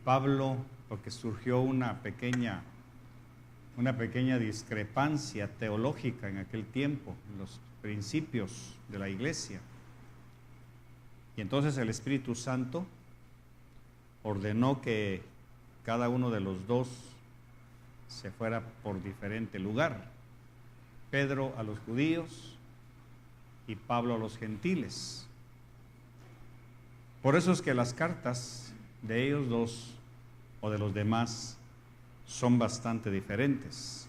Pablo, porque surgió una pequeña discrepancia teológica en aquel tiempo, en los principios de la iglesia. Y entonces el Espíritu Santo ordenó que cada uno de los dos se fuera por diferente lugar. Pedro a los judíos y Pablo a los gentiles. Por eso es que las cartas de ellos dos o de los demás son bastante diferentes.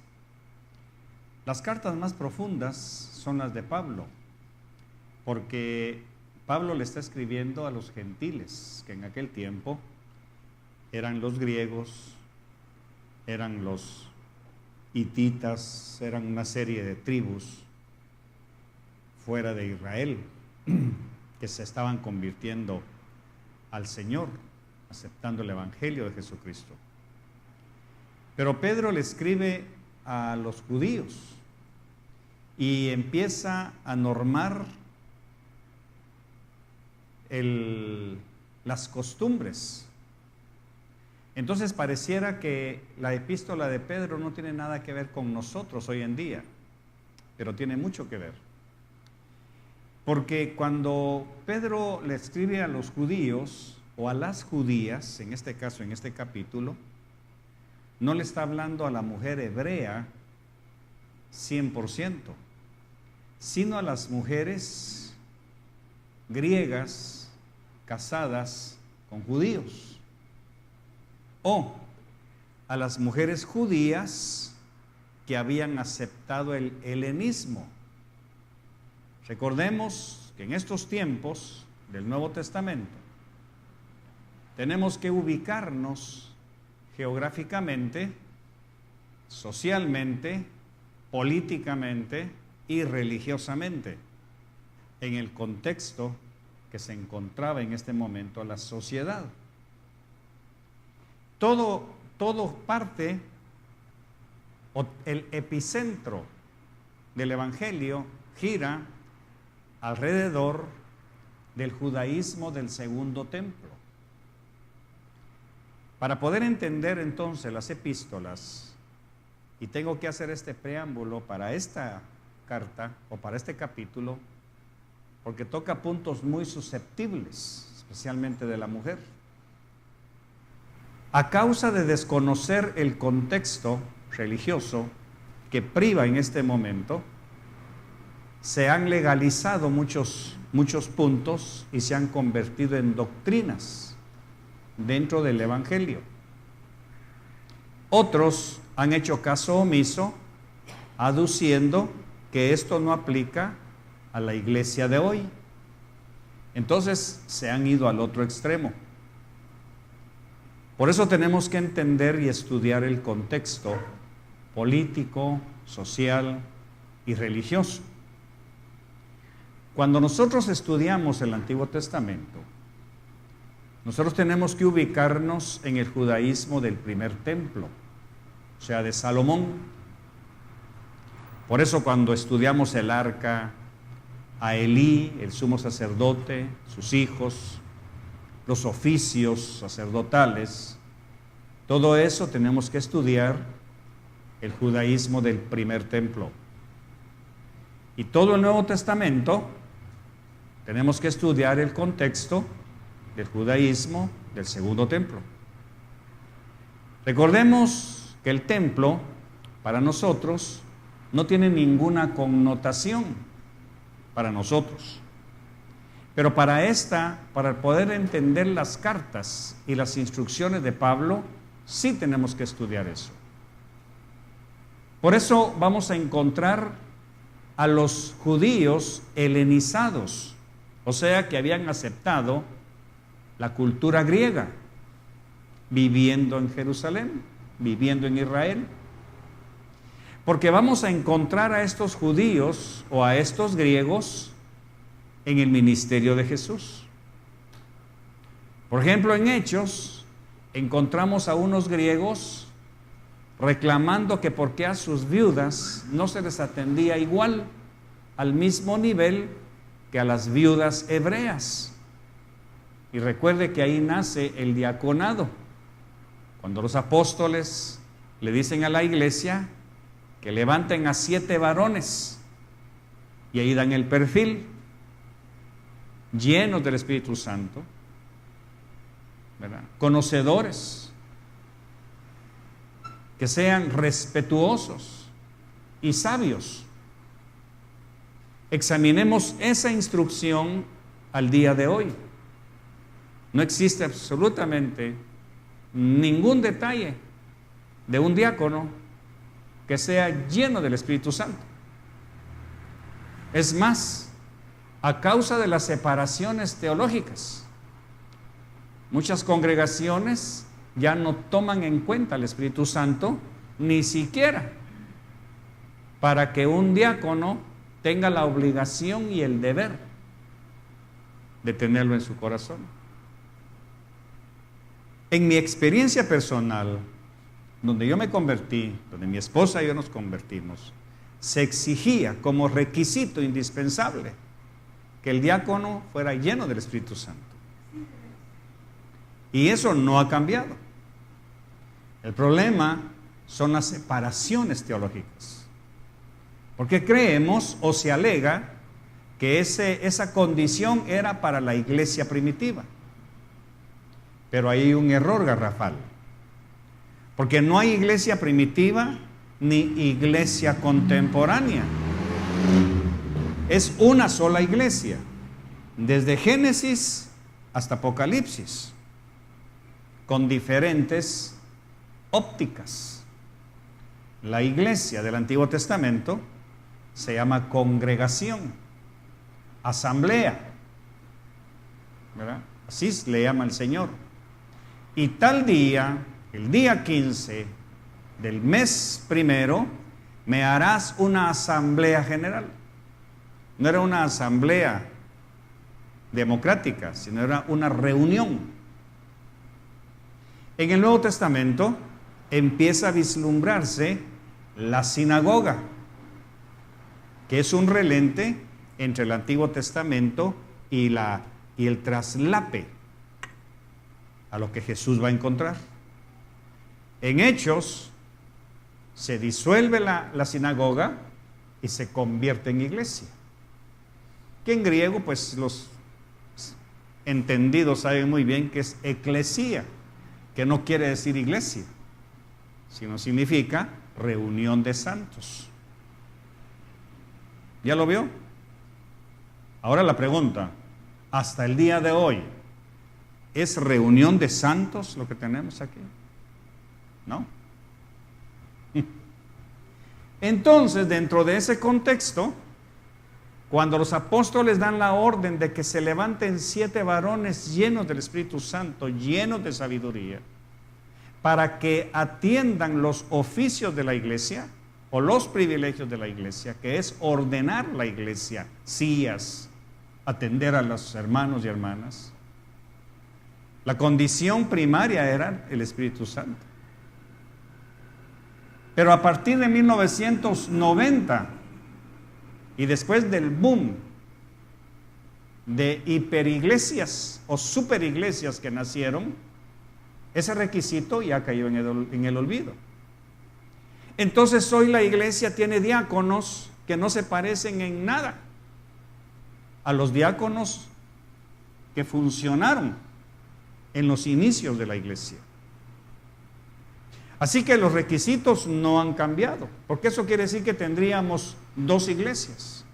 Las cartas más profundas son las de Pablo, porque Pablo le está escribiendo a los gentiles, que en aquel tiempo eran los griegos, eran los hititas, eran una serie de tribus fuera de Israel que se estaban convirtiendo al Señor, aceptando el Evangelio de Jesucristo. Pero Pedro le escribe a los judíos y empieza a normar las costumbres. Entonces pareciera que la epístola de Pedro no tiene nada que ver con nosotros hoy en día, pero tiene mucho que ver. Porque cuando Pedro le escribe a los judíos o a las judías, en este caso, en este capítulo, no le está hablando a la mujer hebrea 100%, sino a las mujeres griegas casadas con judíos, o a las mujeres judías que habían aceptado el helenismo. Recordemos que en estos tiempos del Nuevo Testamento tenemos que ubicarnos geográficamente, socialmente, políticamente y religiosamente en el contexto que se encontraba en este momento la sociedad. Todo parte, o el epicentro del Evangelio gira alrededor del judaísmo del segundo templo. Para poder entender entonces las epístolas, y tengo que hacer este preámbulo para esta carta o para este capítulo, porque toca puntos muy susceptibles, especialmente de la mujer. A causa de desconocer el contexto religioso que priva en este momento, se han legalizado muchos puntos y se han convertido en doctrinas dentro del Evangelio. Otros han hecho caso omiso, aduciendo que esto no aplica a la iglesia de hoy. Entonces se han ido al otro extremo. Por eso tenemos que entender y estudiar el contexto político, social y religioso. Cuando nosotros estudiamos el Antiguo Testamento, nosotros tenemos que ubicarnos en el judaísmo del primer templo, o sea, de Salomón. Por eso cuando estudiamos el arca, a Elí, el sumo sacerdote, sus hijos, los oficios sacerdotales, todo eso tenemos que estudiar el judaísmo del primer templo. Y todo el Nuevo Testamento tenemos que estudiar el contexto del judaísmo del segundo templo. Recordemos que el templo para nosotros no tiene ninguna connotación para nosotros. Pero para poder entender las cartas y las instrucciones de Pablo, sí tenemos que estudiar eso. Por eso vamos a encontrar a los judíos helenizados, o sea, que habían aceptado la cultura griega, viviendo en Jerusalén, viviendo en Israel. Porque vamos a encontrar a estos judíos o a estos griegos en el ministerio de Jesús. Por ejemplo, en Hechos encontramos a unos griegos reclamando que por qué a sus viudas no se les atendía igual, al mismo nivel que a las viudas hebreas. Y recuerde que ahí nace el diaconado. Cuando los apóstoles le dicen a la iglesia que levanten a 7 varones, y ahí dan el perfil, llenos del Espíritu Santo, ¿verdad? Conocedores, que sean respetuosos y sabios. Examinemos esa instrucción al día de hoy. No existe absolutamente ningún detalle de un diácono que sea lleno del Espíritu Santo. Es más, a causa de las separaciones teológicas, muchas congregaciones ya no toman en cuenta al Espíritu Santo ni siquiera para que un diácono tenga la obligación y el deber de tenerlo en su corazón. En mi experiencia personal, donde yo me convertí, donde mi esposa y yo nos convertimos, se exigía como requisito indispensable que el diácono fuera lleno del Espíritu Santo. Y eso no ha cambiado. El problema son las separaciones teológicas. Porque creemos o se alega que esa condición era para la iglesia primitiva. Pero hay un error garrafal. Porque no hay iglesia primitiva ni iglesia contemporánea. Es una sola iglesia, desde Génesis hasta Apocalipsis, con diferentes ópticas. La iglesia del Antiguo Testamento se llama congregación, asamblea, ¿verdad? Así le llama el Señor. Y tal día, el día 15 del mes primero, me harás una asamblea general. No era una asamblea democrática, sino era una reunión. En el Nuevo Testamento empieza a vislumbrarse la sinagoga, que es un relente entre el Antiguo Testamento y el traslape a lo que Jesús va a encontrar. En Hechos se disuelve la sinagoga y se convierte en iglesia, que en griego pues los entendidos saben muy bien que es eclesía, que no quiere decir iglesia, sino significa reunión de santos. ¿Ya lo vio? Ahora la pregunta, hasta el día de hoy, ¿es reunión de santos lo que tenemos aquí? ¿No? Entonces, dentro de ese contexto, cuando los apóstoles dan la orden de que se levanten 7 varones llenos del Espíritu Santo, llenos de sabiduría, para que atiendan los oficios de la iglesia o los privilegios de la iglesia, que es ordenar la iglesia, sillas, atender a los hermanos y hermanas, la condición primaria era el Espíritu Santo. Pero a partir de 1990 y después del boom de hiperiglesias o superiglesias que nacieron, ese requisito ya cayó en el olvido. Entonces hoy la iglesia tiene diáconos que no se parecen en nada a los diáconos que funcionaron en los inicios de la iglesia. Así que los requisitos no han cambiado, porque eso quiere decir que tendríamos 2 iglesias,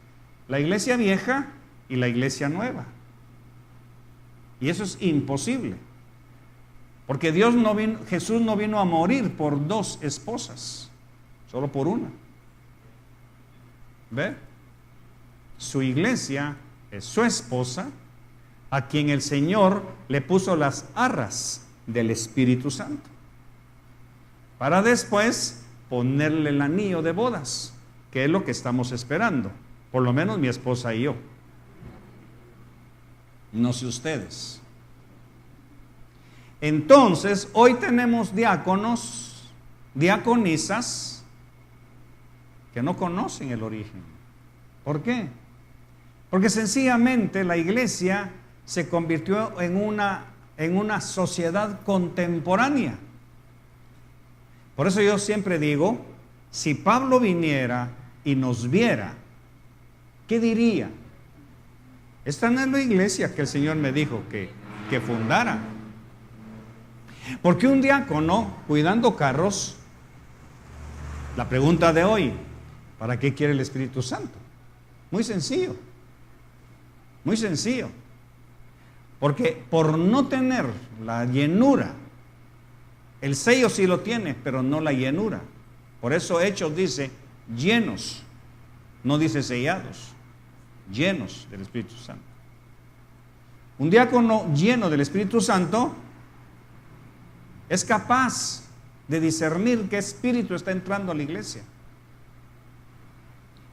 la iglesia vieja y la iglesia nueva. Y eso es imposible, porque Jesús no vino a morir por 2 esposas, solo por una. ¿Ve? Su iglesia es su esposa, a quien el Señor le puso las arras del Espíritu Santo, para después ponerle el anillo de bodas, que es lo que estamos esperando, por lo menos mi esposa y yo. No sé ustedes. Entonces, hoy tenemos diáconos, diaconisas, que no conocen el origen. ¿Por qué? Porque sencillamente la iglesia se convirtió en una sociedad contemporánea. Por eso yo siempre digo, si Pablo viniera y nos viera, ¿qué diría? Esta no es la iglesia que el Señor me dijo que fundara. Porque un diácono cuidando carros, la pregunta de hoy, ¿para qué quiere el Espíritu Santo? Muy sencillo, muy sencillo. Porque por no tener la llenura, el sello sí lo tiene, pero no la llenura. Por eso Hechos dice llenos, no dice sellados, llenos del Espíritu Santo. Un diácono lleno del Espíritu Santo es capaz de discernir qué espíritu está entrando a la iglesia.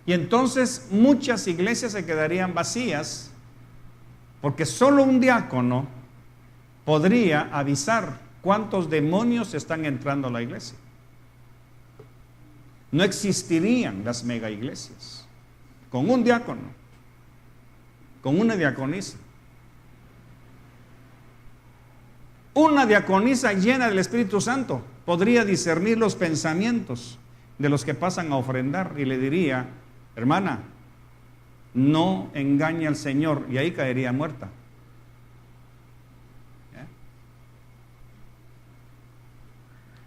Y entonces muchas iglesias se quedarían vacías, porque solo un diácono podría avisar cuántos demonios están entrando a la iglesia. No existirían las mega iglesias con un diácono, con una diaconisa. Una diaconisa llena del Espíritu Santo podría discernir los pensamientos de los que pasan a ofrendar y le diría: hermana, no engañe al Señor, y ahí caería muerta.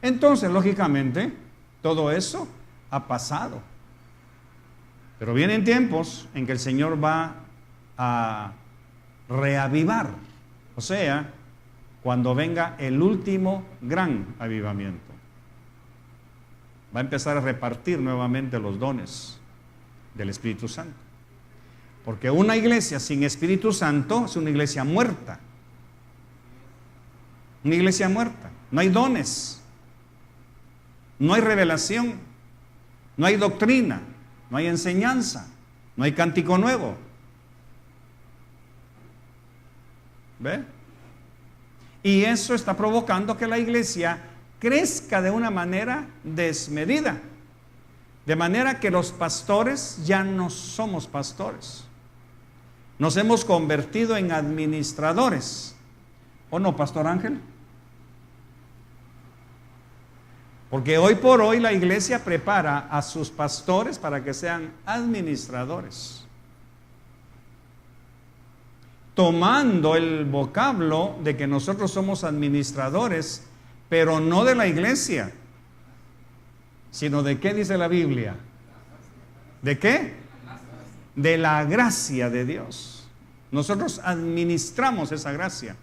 Entonces, lógicamente, todo eso ha pasado. Pero vienen tiempos en que el Señor va a reavivar, o sea, cuando venga el último gran avivamiento. Va a empezar a repartir nuevamente los dones del Espíritu Santo. Porque una iglesia sin Espíritu Santo es una iglesia muerta. Una iglesia muerta. No hay dones, no hay revelación, no hay doctrina, no hay enseñanza, no hay cántico nuevo. ¿Ve? Y eso está provocando que la iglesia crezca de una manera desmedida. De manera que los pastores ya no somos pastores. Nos hemos convertido en administradores. ¿O no, Pastor Ángel? Porque hoy por hoy la iglesia prepara a sus pastores para que sean administradores, tomando el vocablo de que nosotros somos administradores, pero no de la iglesia, sino de qué dice la Biblia. ¿De qué? De la gracia de Dios. Nosotros administramos esa gracia,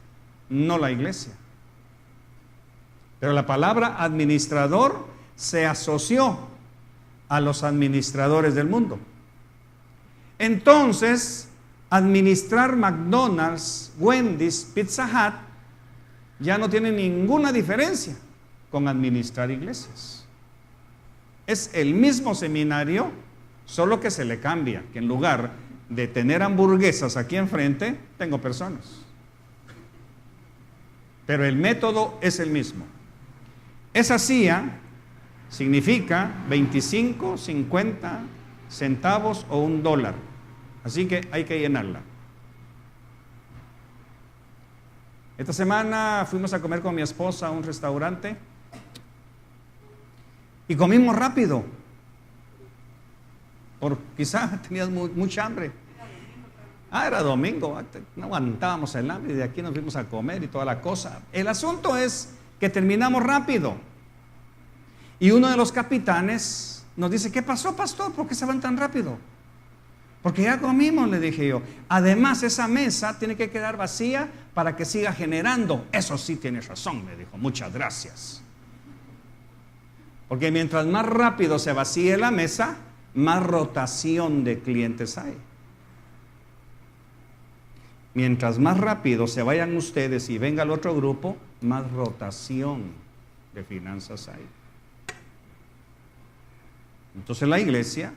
no la iglesia. Pero la palabra administrador se asoció a los administradores del mundo. Entonces, administrar McDonald's, Wendy's, Pizza Hut ya no tiene ninguna diferencia con administrar iglesias. Es el mismo seminario, solo que se le cambia, que en lugar de tener hamburguesas aquí enfrente, tengo personas. Pero el método es el mismo. Esa silla significa 25, 50 centavos o $1. Así que hay que llenarla. Esta semana fuimos a comer con mi esposa a un restaurante y comimos rápido. Quizás tenías mucha hambre. Era domingo, no aguantábamos el hambre y de aquí nos fuimos a comer y toda la cosa. El asunto es que terminamos rápido. Y uno de los capitanes nos dice: ¿qué pasó, pastor? ¿Por qué se van tan rápido? Porque ya comimos, le dije yo. Además, esa mesa tiene que quedar vacía para que siga generando. Eso sí tienes razón, me dijo. Muchas gracias. Porque mientras más rápido se vacíe la mesa, más rotación de clientes hay. Mientras más rápido se vayan ustedes y venga el otro grupo, más rotación de finanzas hay. Entonces la iglesia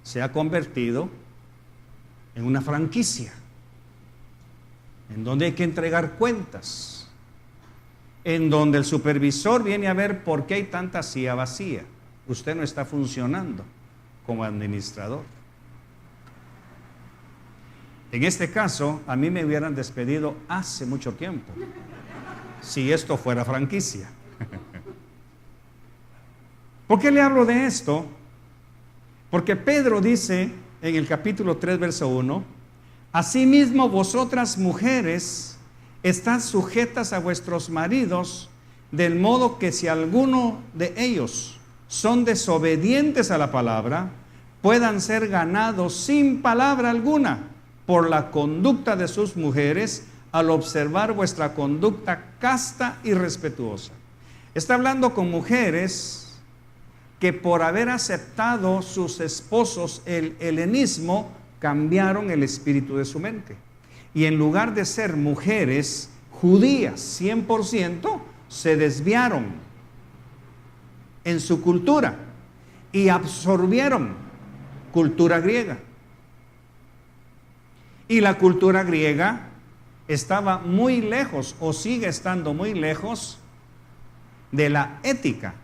se ha convertido en una franquicia, en donde hay que entregar cuentas, en donde el supervisor viene a ver por qué hay tanta silla vacía. Usted no está funcionando como administrador. En este caso, a mí me hubieran despedido hace mucho tiempo, si esto fuera franquicia. ¿Por qué le hablo de esto? Porque Pedro dice en el capítulo 3, verso 1, asimismo vosotras mujeres estad sujetas a vuestros maridos, del modo que si alguno de ellos son desobedientes a la palabra, puedan ser ganados sin palabra alguna por la conducta de sus mujeres, al observar vuestra conducta casta y respetuosa. Está hablando con mujeres que por haber aceptado sus esposos el helenismo, cambiaron el espíritu de su mente. Y en lugar de ser mujeres judías 100%, se desviaron en su cultura y absorbieron cultura griega. Y la cultura griega estaba muy lejos, o sigue estando muy lejos, de la ética,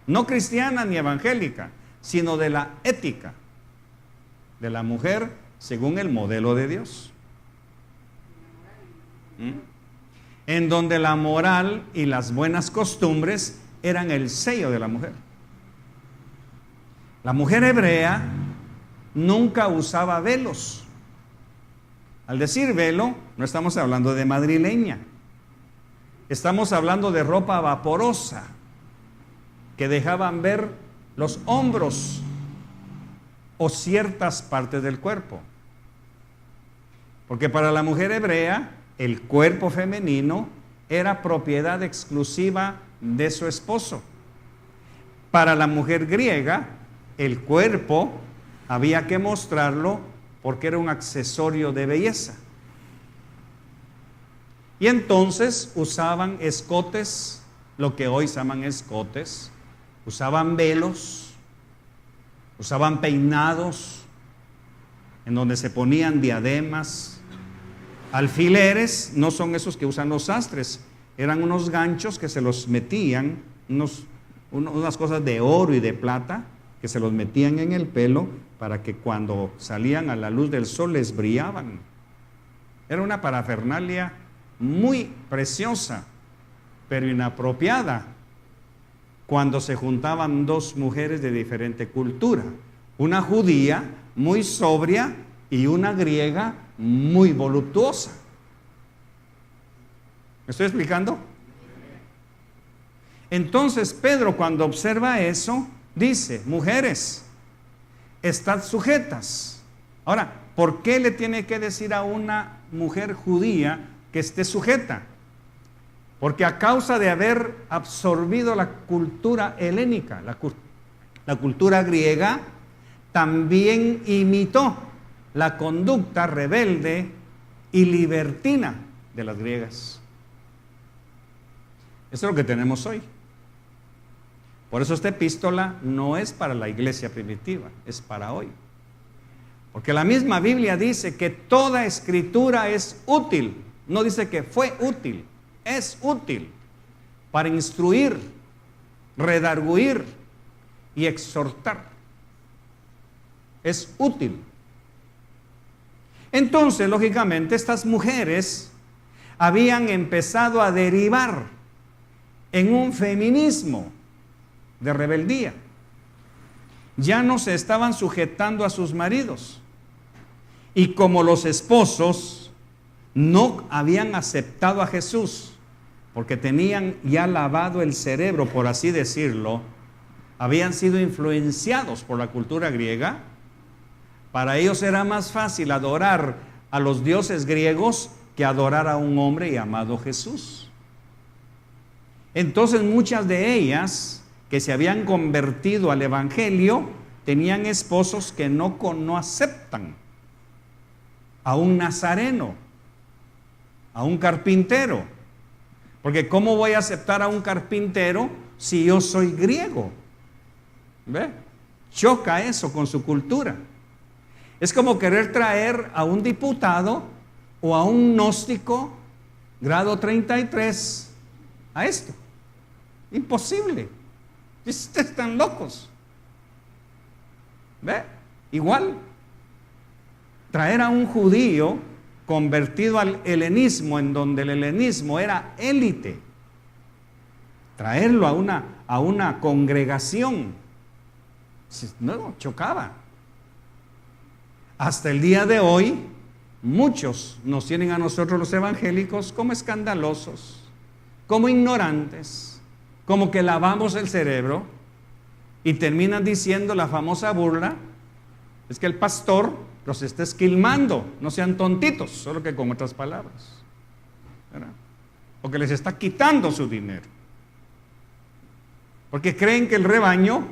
no cristiana ni evangélica, sino de la ética de la mujer según el modelo de Dios. En donde la moral y las buenas costumbres eran el sello de la mujer. La mujer hebrea nunca usaba velos. Al decir velo, no estamos hablando de madrileña. Estamos hablando de ropa vaporosa que dejaban ver los hombros o ciertas partes del cuerpo. Porque para la mujer hebrea, el cuerpo femenino era propiedad exclusiva de su esposo. Para la mujer griega, el cuerpo había que mostrarlo porque era un accesorio de belleza. Y entonces usaban escotes, lo que hoy se llaman escotes, usaban velos, usaban peinados, en donde se ponían diademas. Alfileres no son esos que usan los sastres, eran unos ganchos que se los metían, unas cosas de oro y de plata, que se los metían en el pelo para que cuando salían a la luz del sol les brillaban. Era una parafernalia muy preciosa, pero inapropiada cuando se juntaban dos mujeres de diferente cultura, una judía muy sobria y una griega muy voluptuosa. ¿Me estoy explicando? Entonces Pedro, cuando observa eso, dice: mujeres, estad sujetas. Ahora, ¿por qué le tiene que decir a una mujer judía que esté sujeta? Porque a causa de haber absorbido la cultura helénica, la cultura griega, también imitó la conducta rebelde y libertina de las griegas. Eso es lo que tenemos hoy. Por eso esta epístola no es para la iglesia primitiva, es para hoy. Porque la misma Biblia dice que toda escritura es útil. No dice que fue útil, es útil para instruir, redarguir y exhortar. Es útil. Entonces, lógicamente, estas mujeres habían empezado a derivar en un feminismo de rebeldía. Ya no se estaban sujetando a sus maridos. Y como los esposos no habían aceptado a Jesús, porque tenían ya lavado el cerebro, por así decirlo, habían sido influenciados por la cultura griega, para ellos era más fácil adorar a los dioses griegos que adorar a un hombre llamado Jesús. Entonces muchas de ellas que se habían convertido al evangelio tenían esposos que no aceptan a un nazareno, a un carpintero. Porque ¿cómo voy a aceptar a un carpintero si yo soy griego? ¿Ve? Choca eso con su cultura. Es como querer traer a un diputado o a un gnóstico grado 33 a esto. Imposible. Ustedes están locos. ¿Ve? Igual, traer a un judío convertido al helenismo, en donde el helenismo era élite, traerlo a una congregación. No, chocaba. Hasta el día de hoy, muchos nos tienen a nosotros los evangélicos como escandalosos, como ignorantes, como que lavamos el cerebro y terminan diciendo la famosa burla, es que el pastor los está esquilmando, no sean tontitos, solo que con otras palabras, ¿verdad? O que les está quitando su dinero, porque creen que el rebaño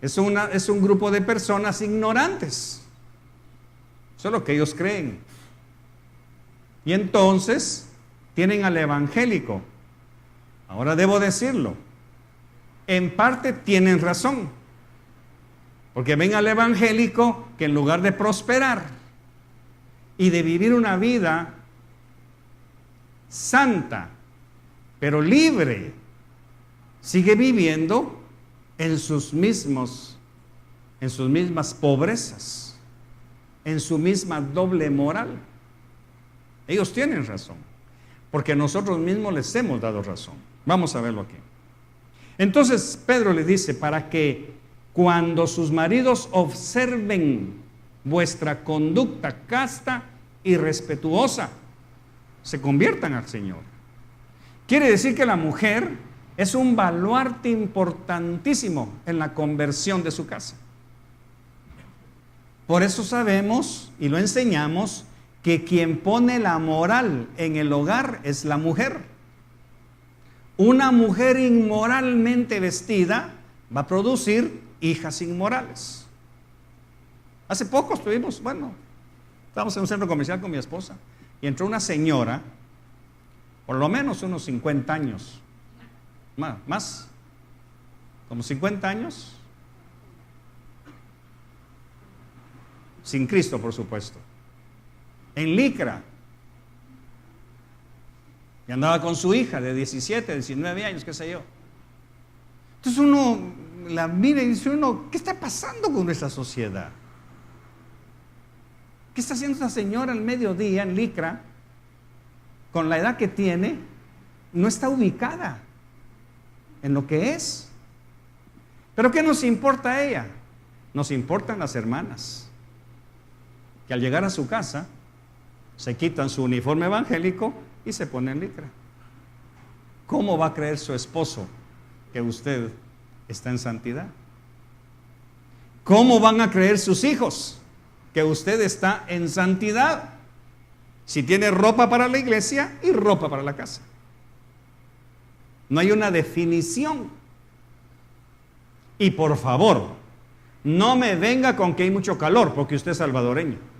es un grupo de personas ignorantes. Eso es lo que ellos creen. Y entonces tienen al evangélico. Ahora debo decirlo, en parte tienen razón, porque ven al evangélico que en lugar de prosperar y de vivir una vida santa, pero libre, sigue viviendo en sus mismas pobrezas, en su misma doble moral. Ellos tienen razón, porque nosotros mismos les hemos dado razón. Vamos a verlo aquí. Entonces Pedro le dice, para que cuando sus maridos observen vuestra conducta casta y respetuosa, se conviertan al Señor. Quiere decir que la mujer es un baluarte importantísimo en la conversión de su casa. Por eso sabemos y lo enseñamos que quien pone la moral en el hogar es la mujer. Una mujer inmoralmente vestida va a producir hijas inmorales. Hace poco estábamos en un centro comercial con mi esposa y entró una señora, por lo menos unos 50 años, más, como 50 años, sin Cristo, por supuesto, en licra, y andaba con su hija de 17, 19 años, qué sé yo. Entonces uno la mira y dice ¿qué está pasando con nuestra sociedad? ¿Qué está haciendo esta señora al mediodía en licra, con la edad que tiene? No está ubicada en lo que es. ¿Pero qué nos importa a ella? Nos importan las hermanas, que al llegar a su casa se quitan su uniforme evangélico y se ponen licra. ¿Cómo va a creer su esposo que usted está en santidad? ¿Cómo van a creer sus hijos que usted está en santidad si tiene ropa para la iglesia y ropa para la casa? No hay una definición. Y por favor, no me venga con que hay mucho calor porque usted es salvadoreño.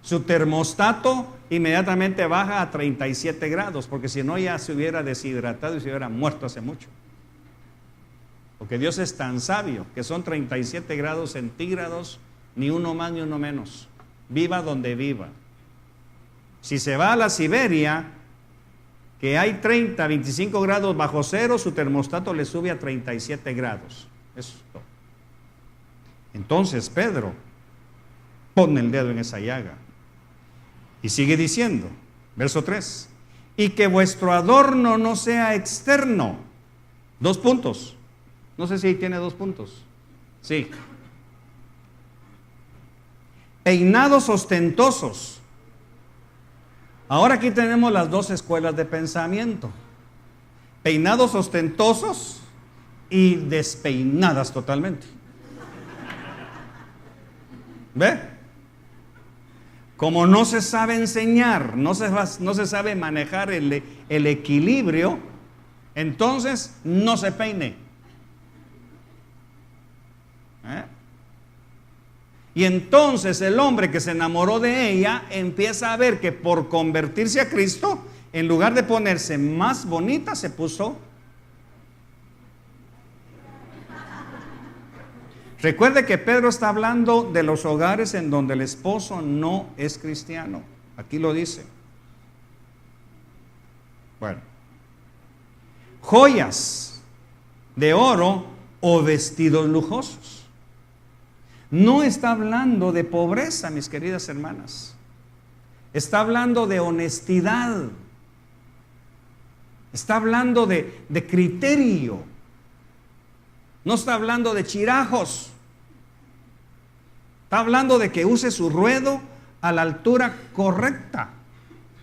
Su termostato inmediatamente baja a 37 grados, porque si no ya se hubiera deshidratado y se hubiera muerto hace mucho. Porque Dios es tan sabio que son 37 grados centígrados, ni uno más ni uno menos. Viva donde viva. Si se va a la Siberia, que hay 30, 25 grados bajo cero, su termostato le sube a 37 grados. Eso es todo. Entonces Pedro pone el dedo en esa llaga. Y sigue diciendo, verso 3, y que vuestro adorno no sea externo. 2 puntos. No sé si tiene 2 puntos. Sí. Peinados ostentosos. Ahora aquí tenemos las 2 escuelas de pensamiento. Peinados ostentosos y despeinadas totalmente. ¿Ve? Como no se sabe enseñar, no se sabe manejar el equilibrio, entonces no se peine. Y entonces el hombre que se enamoró de ella empieza a ver que por convertirse a Cristo, en lugar de ponerse más bonita, se puso. Recuerde que Pedro está hablando de los hogares en donde el esposo no es cristiano. Aquí lo dice. Bueno. Joyas de oro o vestidos lujosos. No está hablando de pobreza, mis queridas hermanas. Está hablando de honestidad. Está hablando de criterio. No está hablando de chirajos. Está hablando de que use su ruedo a la altura correcta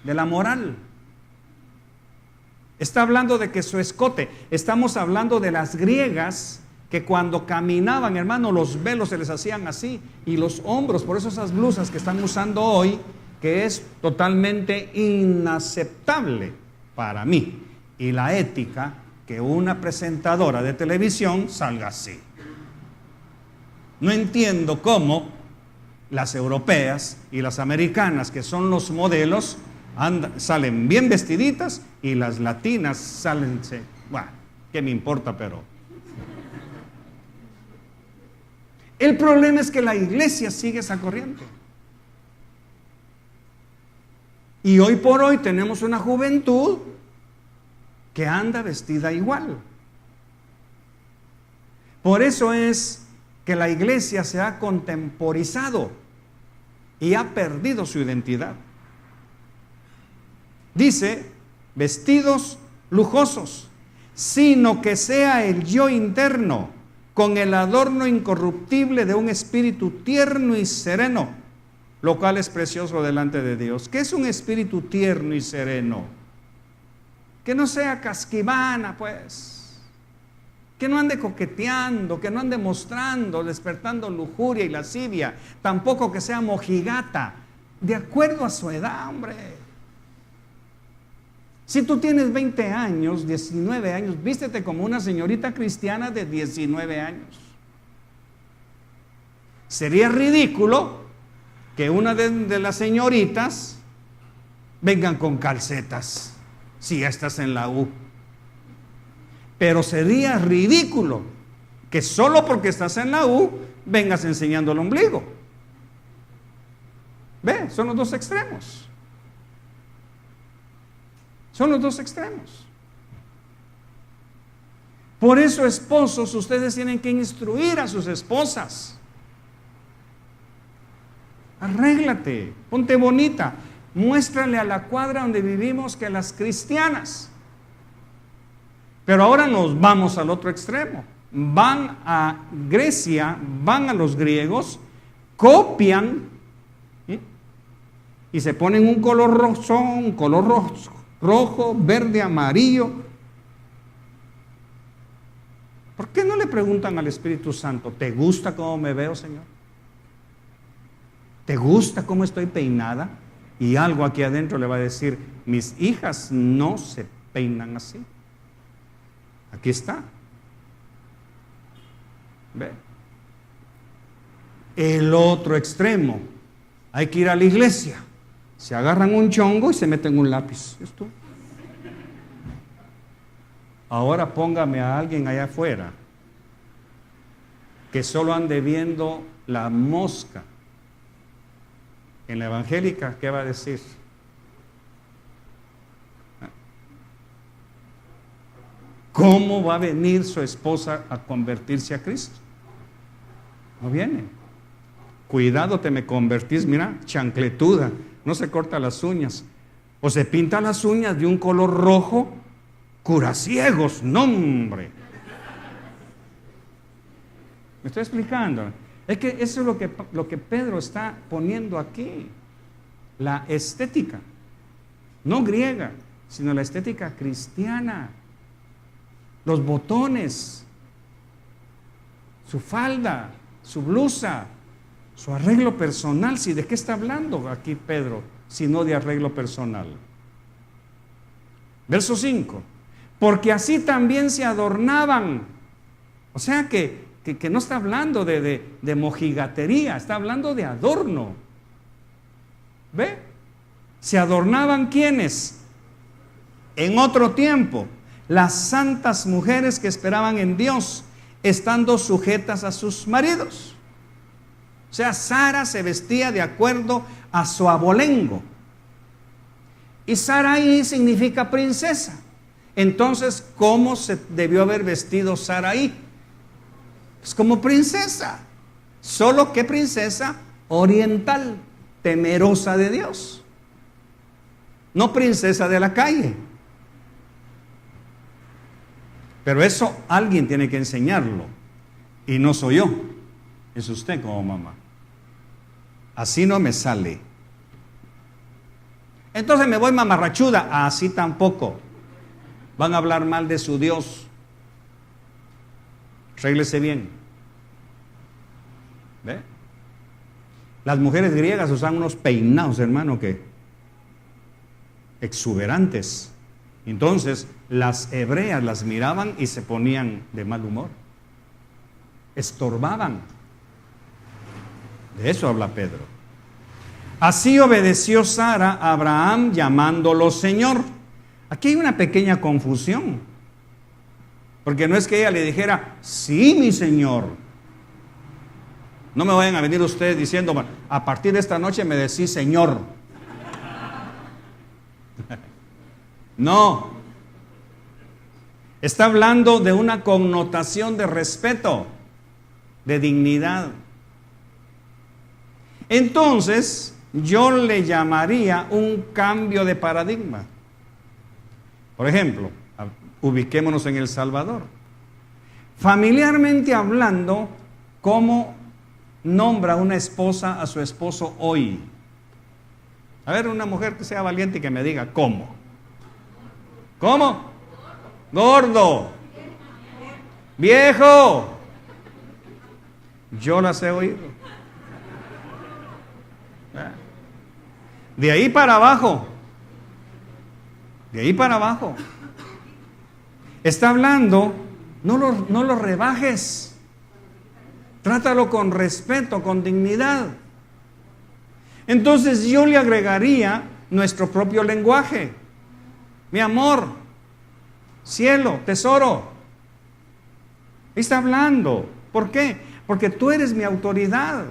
de la moral. Está hablando de que su escote. Estamos hablando de las griegas que cuando caminaban, hermano, los velos se les hacían así. Y los hombros, por eso esas blusas que están usando hoy, que es totalmente inaceptable para mí. Y la ética, que una presentadora de televisión salga así. No entiendo cómo las europeas y las americanas, que son los modelos, salen bien vestiditas y las latinas salen, bueno, ¿qué me importa? Pero el problema es que la iglesia sigue esa corriente. Y hoy por hoy tenemos una juventud que anda vestida igual. Por eso es que la iglesia se ha contemporizado y ha perdido su identidad. Dice, vestidos lujosos, sino que sea el yo interno, con el adorno incorruptible de un espíritu tierno y sereno, lo cual es precioso delante de Dios. ¿Qué es un espíritu tierno y sereno? Que no sea casquivana, pues. Que no ande coqueteando, que no ande mostrando, despertando lujuria y lascivia. Tampoco que sea mojigata, de acuerdo a su edad, hombre. Si tú tienes 20 años, 19 años, vístete como una señorita cristiana de 19 años. Sería ridículo que una de las señoritas vengan con calcetas si ya estás en la U. Pero sería ridículo que solo porque estás en la U vengas enseñando el ombligo. ¿Ve? Son los dos extremos. Son los dos extremos. Por eso, esposos, ustedes tienen que instruir a sus esposas. Arréglate, ponte bonita. Muéstrale a la cuadra donde vivimos que las cristianas. Pero ahora nos vamos al otro extremo. Van a Grecia, van a los griegos, copian, ¿sí? Y se ponen un color rojo, verde, amarillo. ¿Por qué no le preguntan al Espíritu Santo, ¿te gusta cómo me veo, Señor? ¿Te gusta cómo estoy peinada? Y algo aquí adentro le va a decir, mis hijas no se peinan así. Aquí está. ¿Ve? El otro extremo. Hay que ir a la iglesia. Se agarran un chongo y se meten un lápiz. ¿Esto? Ahora póngame a alguien allá afuera que solo ande viendo la mosca. En la evangélica, ¿qué va a decir? ¿Cómo va a venir su esposa a convertirse a Cristo? No viene. Cuidado, te me convertís, mira, chancletuda, no se corta las uñas. O se pinta las uñas de un color rojo, curaciegos, no hombre. ¿Me estoy explicando? Es que eso es lo que Pedro está poniendo aquí. La estética, no griega, sino la estética cristiana. Los botones, su falda, su blusa, su arreglo personal. ¿Sí? ¿De qué está hablando aquí Pedro? Si no de arreglo personal. Verso 5. Porque así también se adornaban. O sea que no está hablando de mojigatería, está hablando de adorno. ¿Ve? Se adornaban ¿quiénes? En otro tiempo, las santas mujeres que esperaban en Dios, estando sujetas a sus maridos. O sea, Sara se vestía de acuerdo a su abolengo. Y Saraí significa princesa. Entonces, ¿cómo se debió haber vestido Saraí? Pues como princesa. Solo que princesa oriental, temerosa de Dios. No princesa de la calle. Pero eso alguien tiene que enseñarlo. Y no soy yo, es usted como mamá. Así no me sale. Entonces me voy mamarrachuda. Así tampoco. Van a hablar mal de su Dios. Réglese bien. ¿Ve? Las mujeres griegas usan unos peinados, hermano, que exuberantes. Entonces las hebreas las miraban y se ponían de mal humor. Estorbaban. De eso habla Pedro. Así obedeció Sara a Abraham llamándolo Señor. Aquí hay una pequeña confusión. Porque no es que ella le dijera, sí, mi Señor. No me vayan a venir ustedes diciendo, a partir de esta noche me decís Señor. No. Está hablando de una connotación de respeto, de dignidad. Entonces, yo le llamaría un cambio de paradigma. Por ejemplo, ubiquémonos en El Salvador. Familiarmente hablando, ¿cómo nombra una esposa a su esposo hoy? A ver, una mujer que sea valiente y que me diga, ¿cómo? ¿Cómo? Gordo. Viejo. Yo las he oído. De ahí para abajo. De ahí para abajo. Está hablando, no lo rebajes. Trátalo con respeto, con dignidad. Entonces yo le agregaría nuestro propio lenguaje. Mi amor, cielo, tesoro. Ahí está hablando. ¿Por qué? Porque tú eres mi autoridad.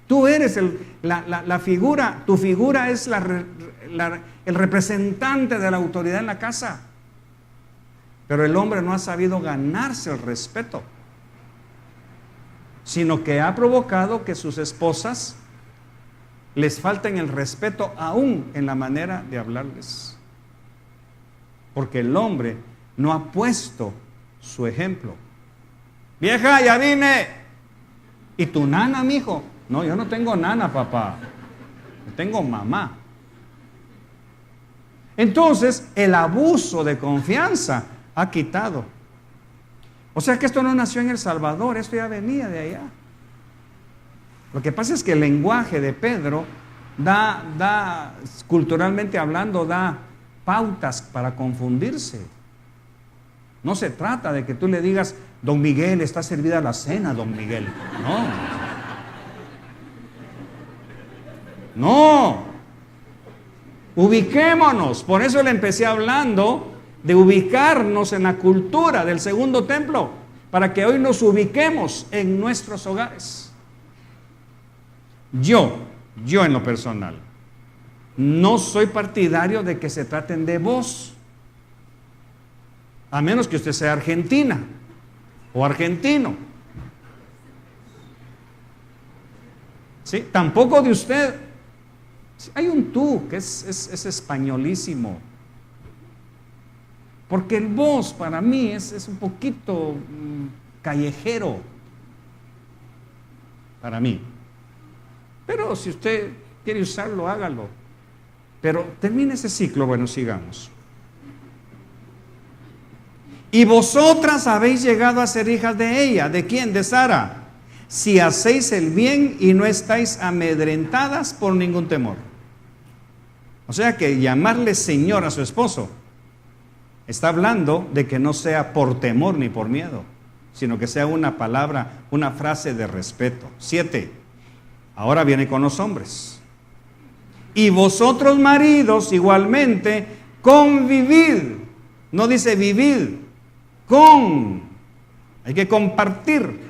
Tú eres la figura, tu figura es el representante de la autoridad en la casa. Pero el hombre no ha sabido ganarse el respeto, sino que ha provocado que sus esposas les falten el respeto aún en la manera de hablarles. Porque el hombre no ha puesto su ejemplo. Vieja, ya vine. ¿Y tu nana, mijo? No, yo no tengo nana, papá. Yo tengo mamá. Entonces, el abuso de confianza ha quitado. O sea que esto no nació en El Salvador, esto ya venía de allá. Lo que pasa es que el lenguaje de Pedro culturalmente hablando, da pautas para confundirse. No se trata de que tú le digas, don Miguel, está servida la cena, don Miguel. No. Ubiquémonos. Por eso le empecé hablando de ubicarnos en la cultura del segundo templo, para que hoy nos ubiquemos en nuestros hogares. Yo en lo personal, no soy partidario de que se traten de vos, a menos que usted sea argentina o argentino. ¿Sí? Tampoco de usted. Hay un tú que es españolísimo. Porque el vos para mí es un poquito callejero. Para mí. Pero si usted quiere usarlo, hágalo. Pero termine ese ciclo, bueno, sigamos. Y vosotras habéis llegado a ser hijas de ella. ¿De quién? De Sara. Si hacéis el bien y no estáis amedrentadas por ningún temor. O sea que llamarle Señor a su esposo está hablando de que no sea por temor ni por miedo, sino que sea una palabra, una frase de respeto. 7. Ahora viene con los hombres. Y vosotros maridos igualmente convivid. No dice vivid, hay que compartir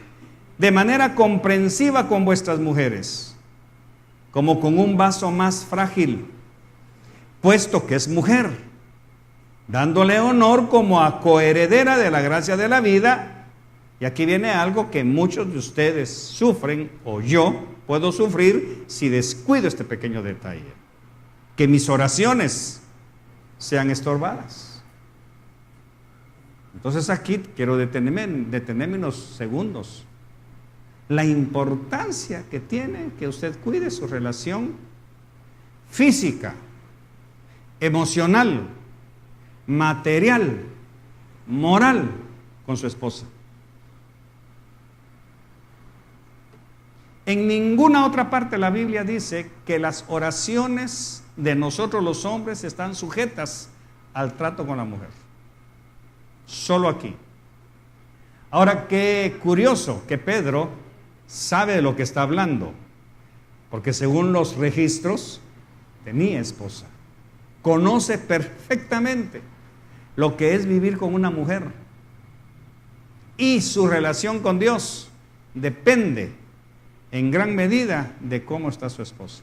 de manera comprensiva con vuestras mujeres, como con un vaso más frágil, puesto que es mujer, dándole honor como a coheredera de la gracia de la vida. Y aquí viene algo que muchos de ustedes sufren, o yo puedo sufrir si descuido este pequeño detalle: que mis oraciones sean estorbadas. Entonces aquí quiero detenerme unos segundos. La importancia que tiene que usted cuide su relación física, emocional, material, moral con su esposa. En ninguna otra parte de la Biblia dice que las oraciones de nosotros los hombres están sujetas al trato con la mujer. Solo aquí. Ahora, qué curioso que Pedro sabe de lo que está hablando, porque según los registros tenía esposa. Conoce perfectamente lo que es vivir con una mujer. Y su relación con Dios depende en gran medida de cómo está su esposa.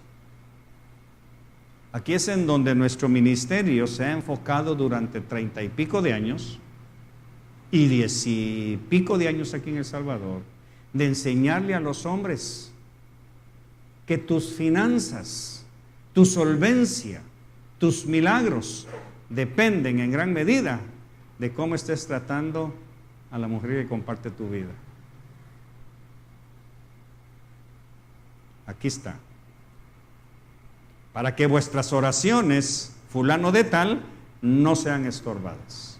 Aquí es en donde nuestro ministerio se ha enfocado durante 30 y pico de años y 10 y pico de años aquí en El Salvador, de enseñarle a los hombres que tus finanzas, tu solvencia, tus milagros dependen en gran medida de cómo estés tratando a la mujer que comparte tu vida. Aquí está. Para que vuestras oraciones, fulano de tal, no sean estorbadas.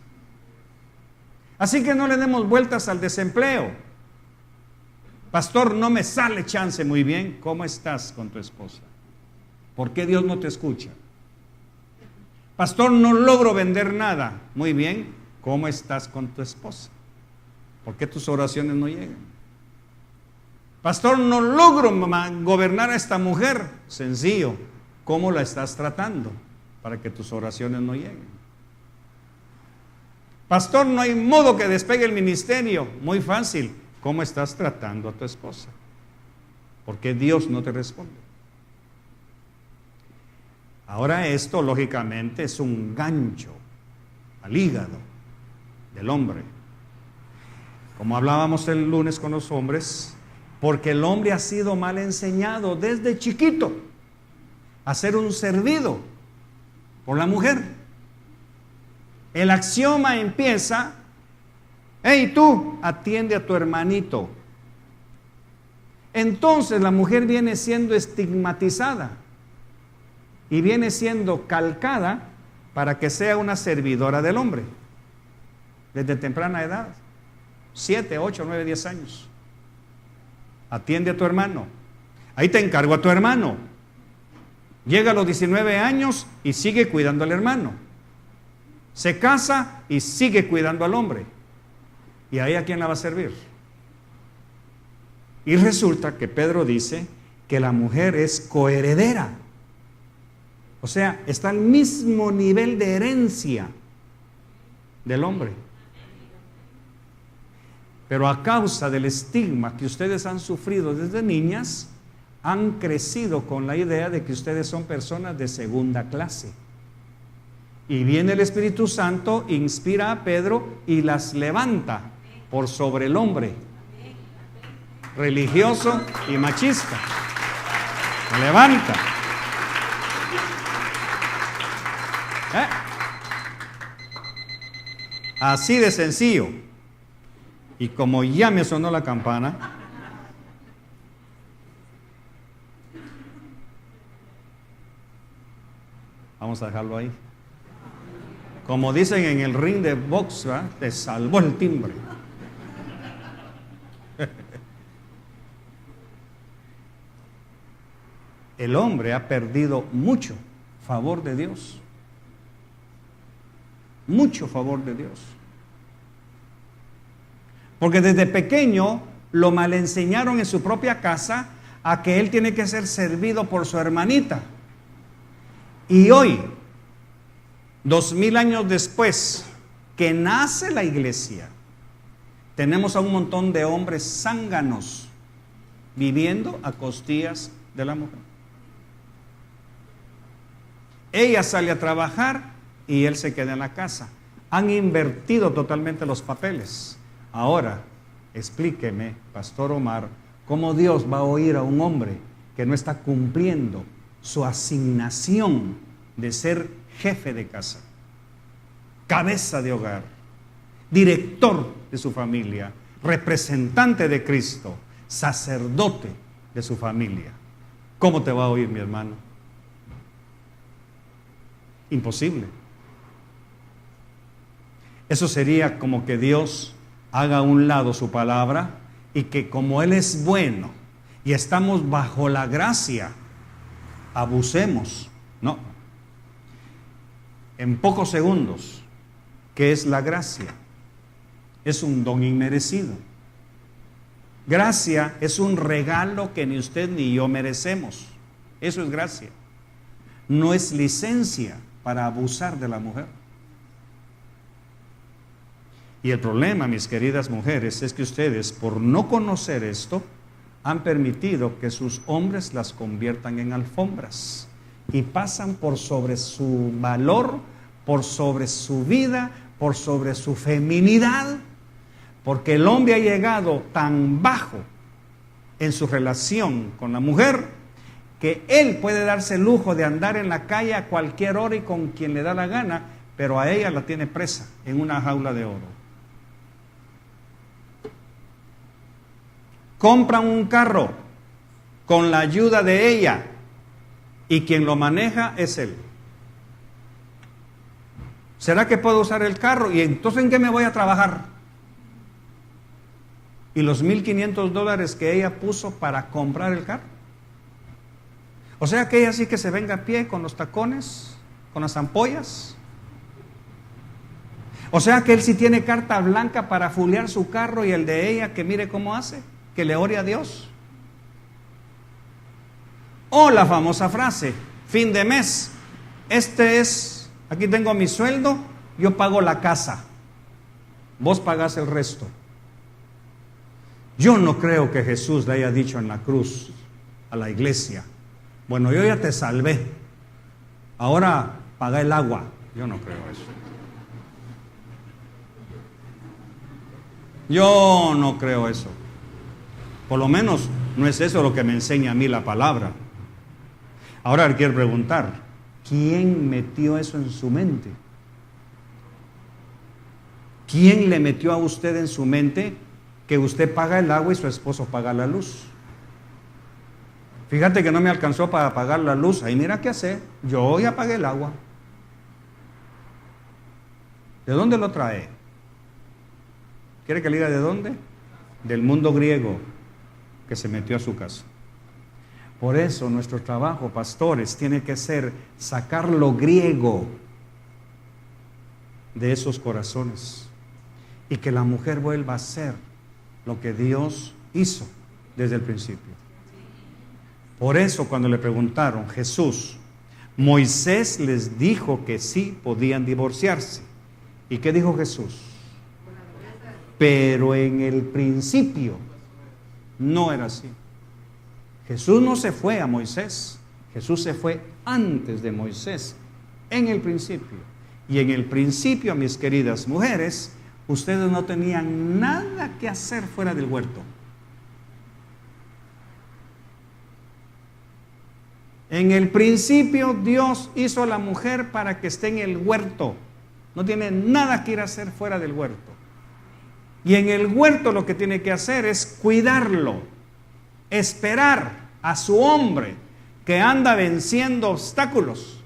Así que no le demos vueltas al desempleo. Pastor, no me sale chance. Muy bien, ¿cómo estás con tu esposa? ¿Por qué Dios no te escucha? Pastor, no logro vender nada. Muy bien, ¿cómo estás con tu esposa? ¿Por qué tus oraciones no llegan? Pastor, no logro gobernar a esta mujer. Sencillo, ¿cómo la estás tratando para que tus oraciones no lleguen? Pastor, no hay modo que despegue el ministerio. Muy fácil, ¿cómo estás tratando a tu esposa? Porque Dios no te responde. Ahora esto lógicamente es un gancho al hígado del hombre. Como hablábamos el lunes con los hombres, porque el hombre ha sido mal enseñado desde chiquito a ser un servido por la mujer. El axioma empieza: hey, tú, atiende a tu hermanito. Entonces la mujer viene siendo estigmatizada y viene siendo calcada para que sea una servidora del hombre desde temprana edad, 7, 8, 9, 10 años. Atiende a tu hermano. Ahí te encargo a tu hermano. Llega a los 19 años y sigue cuidando al hermano. Se casa y sigue cuidando al hombre. ¿Y ahí a quién la va a servir? Y resulta que Pedro dice que la mujer es coheredera. O sea, está al mismo nivel de herencia del hombre. Pero a causa del estigma que ustedes han sufrido desde niñas, han crecido con la idea de que ustedes son personas de segunda clase. Y viene el Espíritu Santo, inspira a Pedro y las levanta por sobre el hombre religioso y machista. Lo levanta. Así de sencillo. Y como ya me sonó la campana, vamos a dejarlo ahí. Como dicen en el ring de box, ¿verdad? Te salvó el timbre. El hombre ha perdido mucho favor de Dios. Mucho favor de Dios. Porque desde pequeño lo malenseñaron en su propia casa a que él tiene que ser servido por su hermanita. Y hoy, 2000 años después que nace la iglesia, tenemos a un montón de hombres zánganos viviendo a costillas de la mujer. Ella sale a trabajar y él se queda en la casa. Han invertido totalmente los papeles. Ahora, explíqueme, Pastor Omar, cómo Dios va a oír a un hombre que no está cumpliendo su asignación de ser jefe de casa, cabeza de hogar, director de su familia, representante de Cristo, sacerdote de su familia. ¿Cómo te va a oír, mi hermano? Imposible. Eso sería como que Dios haga a un lado su palabra y que como Él es bueno y estamos bajo la gracia, abusemos. No. En pocos segundos, ¿qué es la gracia? Es un don inmerecido. Gracia es un regalo que ni usted ni yo merecemos. Eso es gracia. No es licencia para abusar de la mujer. Y el problema, mis queridas mujeres, es que ustedes, por no conocer esto, han permitido que sus hombres las conviertan en alfombras y pasan por sobre su valor, por sobre su vida, por sobre su feminidad, porque el hombre ha llegado tan bajo en su relación con la mujer que él puede darse el lujo de andar en la calle a cualquier hora y con quien le da la gana, pero a ella la tiene presa en una jaula de oro. Compran un carro con la ayuda de ella y quien lo maneja es él. ¿Será que puedo usar el carro? ¿Y entonces en qué me voy a trabajar? ¿Y los $1,500 que ella puso para comprar el carro? O sea que ella sí que se venga a pie con los tacones, con las ampollas. O sea que él sí tiene carta blanca para fulear su carro y el de ella que mire cómo hace, que le ore a Dios. O la famosa frase, fin de mes, aquí tengo mi sueldo, yo pago la casa, vos pagás el resto. Yo no creo que Jesús le haya dicho en la cruz a la iglesia, bueno, yo ya te salvé, ahora paga el agua. Yo no creo eso. Yo no creo eso. Por lo menos no es eso lo que me enseña a mí la palabra. Ahora le quiero preguntar, ¿quién metió eso en su mente? ¿Quién le metió a usted en su mente que usted paga el agua y su esposo paga la luz? Fíjate que no me alcanzó para pagar la luz. Ahí mira qué hacer. Yo ya pagué el agua. ¿De dónde lo trae? ¿Quiere que le diga de dónde? Del mundo griego que se metió a su casa. Por eso nuestro trabajo, pastores, tiene que ser sacar lo griego de esos corazones y que la mujer vuelva a ser lo que Dios hizo desde el principio. Por eso cuando le preguntaron, Jesús, Moisés les dijo que sí podían divorciarse. ¿Y qué dijo Jesús? Pero en el principio no era así. Jesús no se fue a Moisés, Jesús se fue antes de Moisés, en el principio. Y en el principio, mis queridas mujeres, ustedes no tenían nada que hacer fuera del huerto. En el principio Dios hizo a la mujer para que esté en el huerto. No tiene nada que ir a hacer fuera del huerto. Y en el huerto lo que tiene que hacer es cuidarlo, esperar a su hombre que anda venciendo obstáculos,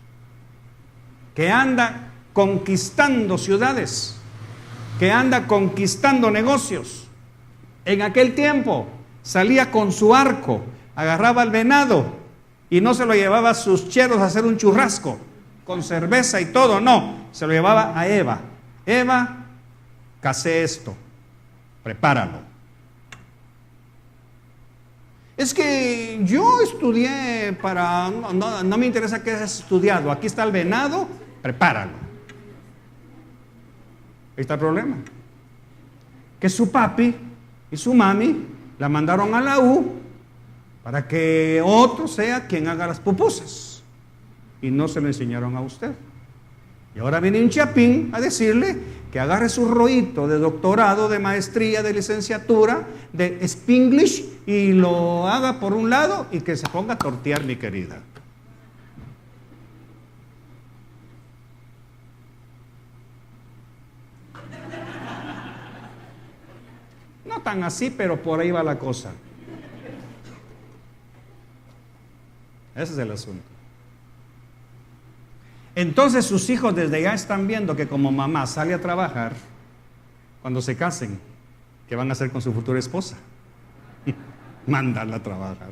que anda conquistando ciudades, que anda conquistando negocios. En aquel tiempo salía con su arco, agarraba al venado y no se lo llevaba a sus cheros a hacer un churrasco con cerveza y todo, no, se lo llevaba a Eva. Eva, casé esto, prepáralo. Es que yo estudié para, no me interesa qué has estudiado, aquí está el venado, prepáralo. Ahí está el problema. Que su papi y su mami la mandaron a la U para que otro sea quien haga las pupusas. Y no se lo enseñaron a usted. Y ahora viene un chapín a decirle que agarre su rollito de doctorado, de maestría, de licenciatura, de Spanglish y lo haga por un lado y que se ponga a tortear, mi querida. tan así, pero por ahí va la cosa. Ese es el asunto. Entonces sus hijos desde ya están viendo que como mamá sale a trabajar, cuando se casen, ¿qué van a hacer con su futura esposa? Mandarla a trabajar.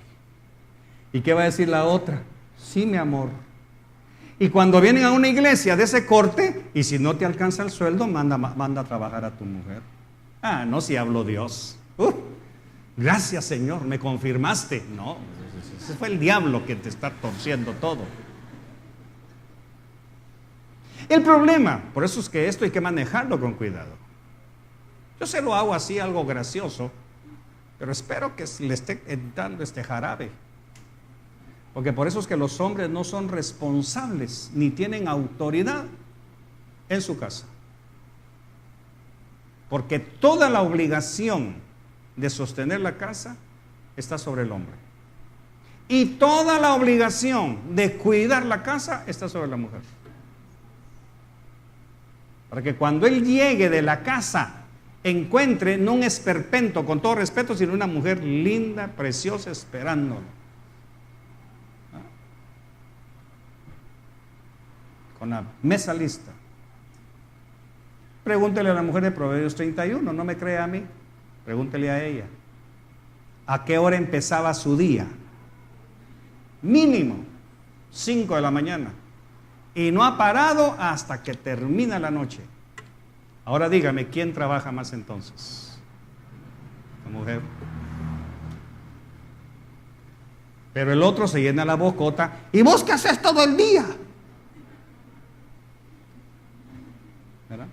¿Y qué va a decir la otra? Sí, mi amor. Y cuando vienen a una iglesia de ese corte, y si no te alcanza el sueldo, manda a trabajar a tu mujer. Ah, no, si habló Dios. Gracias, Señor, me confirmaste. No, ese fue el diablo que te está torciendo todo. El problema, por eso es que esto hay que manejarlo con cuidado. Yo se lo hago así, algo gracioso, pero espero que le esté dando este jarabe. Porque por eso es que los hombres no son responsables ni tienen autoridad en su casa. Porque toda la obligación de sostener la casa está sobre el hombre. Y toda la obligación de cuidar la casa está sobre la mujer. Para que cuando él llegue de la casa encuentre no un esperpento, con todo respeto, sino una mujer linda, preciosa, esperándolo. Con la mesa lista. Pregúntele a la mujer de Proverbios 31, no me cree a mí, pregúntele a ella. ¿A qué hora empezaba su día? Mínimo 5 de la mañana. Y no ha parado hasta que termina la noche. Ahora dígame, ¿quién trabaja más entonces? La mujer. Pero el otro se llena la bocota. ¿Y vos qué haces todo el día? ¿Verdad?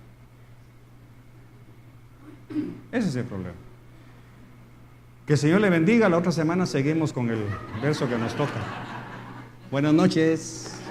Ese es el problema. Que el Señor le bendiga. La otra semana seguimos con el verso que nos toca. Buenas noches.